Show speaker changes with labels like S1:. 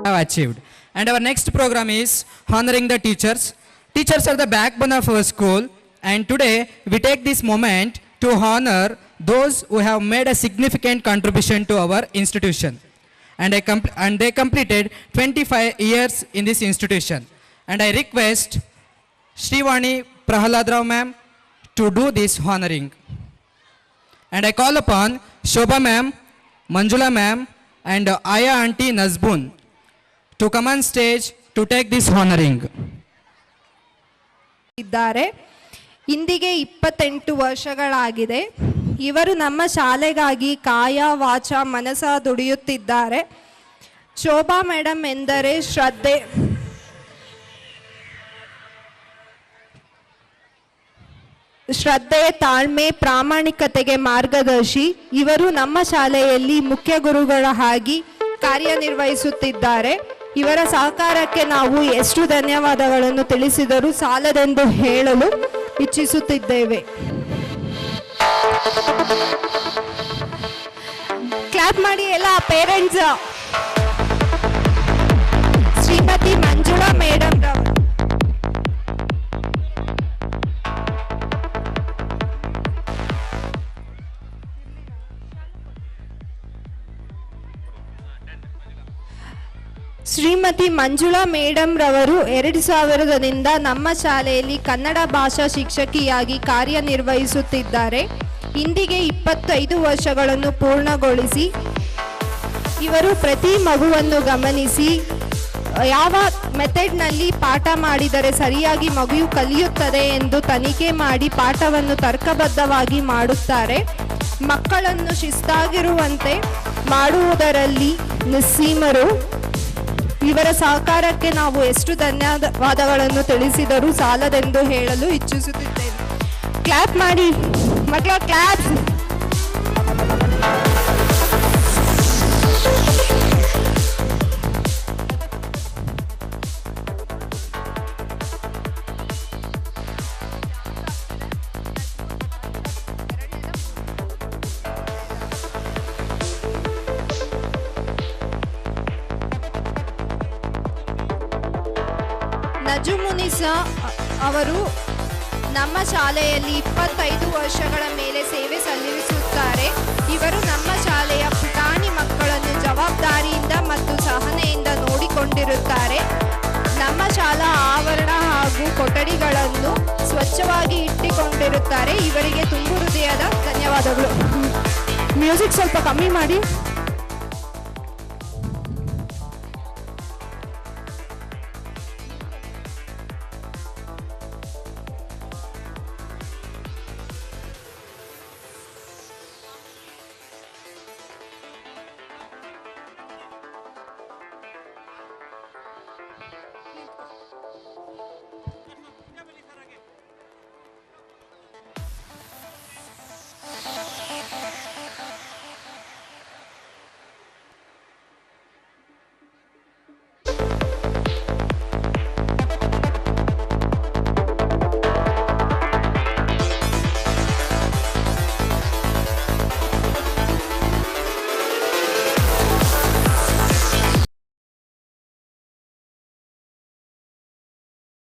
S1: have achieved. And our next program is honoring the teachers. Teachers are the backbone of our school, and today we take this moment to honor those who have made a significant contribution to our institution. And they completed 25 years in this institution. And I request Srivani Prahaladrao ma'am to do this honoring. And I call upon Shobha ma'am, Manjula ma'am, and Aya auntie Nazbun to come on stage to take this honoring.
S2: ಇದ್ದಾರೆ. ಇಂದಿಗೆ 28 ವರ್ಷಗಳಾಗಿದೆ. ಇವರು ನಮ್ಮ ಶಾಲೆಗಾಗಿ ಕಾಯ ವಾಚ ಮನಸ ದುಡಿಯುತ್ತಿದ್ದಾರೆ. Shobha madam ಎಂದರೆ ಶ್ರದ್ಧೆ, ತಾಳ್ಮೆ, ಪ್ರಾಮಾಣಿಕತೆಗೆ ಮಾರ್ಗದರ್ಶಿ. ಇವರು ನಮ್ಮ ಶಾಲೆಯಲ್ಲಿ ಮುಖ್ಯ ಗುರುಗಳಾಗಿ ಕಾರ್ಯನಿರ್ವಹಿಸುತ್ತಿದ್ದಾರೆ. ಇವರ ಸಹಕಾರಕ್ಕೆ ನಾವು ಎಷ್ಟು ಧನ್ಯವಾದಗಳನ್ನು ತಿಳಿಸಿದರೂ ಸಾಲದೆಂದು ಹೇಳಲು ಇಚ್ಛಿಸುತ್ತಿದ್ದೇವೆ. ಕ್ಲಾಪ್ ಮಾಡಿ ಎಲ್ಲ ಪೇರೆಂಟ್ಸ್. ಶ್ರೀಮತಿ ಮಂಜುಳಾ ಮೇಡಮ್ ರವರು. ಶ್ರೀಮತಿ ಮಂಜುಳಾ ಮೇಡಮ್ ರವರು 2000ರಿಂದ ನಮ್ಮ ಶಾಲೆಯಲ್ಲಿ ಕನ್ನಡ ಭಾಷಾ ಶಿಕ್ಷಕಿಯಾಗಿ ಕಾರ್ಯನಿರ್ವಹಿಸುತ್ತಿದ್ದಾರೆ. ಇಂದಿಗೆ 25 ವರ್ಷಗಳನ್ನು ಪೂರ್ಣಗೊಳಿಸಿ ಇವರು ಪ್ರತಿ ಮಗುವನ್ನು ಗಮನಿಸಿ ಯಾವ ಮೆಥಡ್ನಲ್ಲಿ ಪಾಠ ಮಾಡಿದರೆ ಸರಿಯಾಗಿ ಮಗುವು ಕಲಿಯುತ್ತದೆ ಎಂದು ತನಿಖೆ ಮಾಡಿ ಪಾಠವನ್ನು ತರ್ಕಬದ್ಧವಾಗಿ ಮಾಡುತ್ತಾರೆ. ಮಕ್ಕಳನ್ನು ಶಿಸ್ತಾಗಿರುವಂತೆ ಮಾಡುವುದರಲ್ಲಿ ನಿಸ್ಸೀಮರು. ಇವರ ಸಹಕಾರಕ್ಕೆ ನಾವು ಎಷ್ಟು ಧನ್ಯವಾದಗಳನ್ನು ತಿಳಿಸಿದರೂ ಸಾಲದೆಂದು ಹೇಳಲು ಇಚ್ಛಿಸುತ್ತಿದ್ದೇವೆ. ಕ್ಲಾಪ್ ಮಾಡಿ ಮಕ್ಕಳ, ಕ್ಲಾಪ್. ನಜುಮುನಿಸಾ ಅವರು ನಮ್ಮ ಶಾಲೆಯಲ್ಲಿ 25 ವರ್ಷಗಳ ಮೇಲೆ ಸೇವೆ ಸಲ್ಲಿಸುತ್ತಾರೆ. ಇವರು ನಮ್ಮ ಶಾಲೆಯ ಪುಟಾಣಿ ಮಕ್ಕಳನ್ನು ಜವಾಬ್ದಾರಿಯಿಂದ ಮತ್ತು ಸಹನೆಯಿಂದ ನೋಡಿಕೊಂಡಿರುತ್ತಾರೆ. ನಮ್ಮ ಶಾಲಾ ಆವರಣ ಹಾಗೂ ಕೊಠಡಿಗಳನ್ನು ಸ್ವಚ್ಛವಾಗಿ ಇಟ್ಟುಕೊಂಡಿರುತ್ತಾರೆ. ಇವರಿಗೆ ತುಂಬು ಹೃದಯದ ಧನ್ಯವಾದಗಳು. ಮ್ಯೂಸಿಕ್ ಸ್ವಲ್ಪ ಕಮ್ಮಿ ಮಾಡಿ.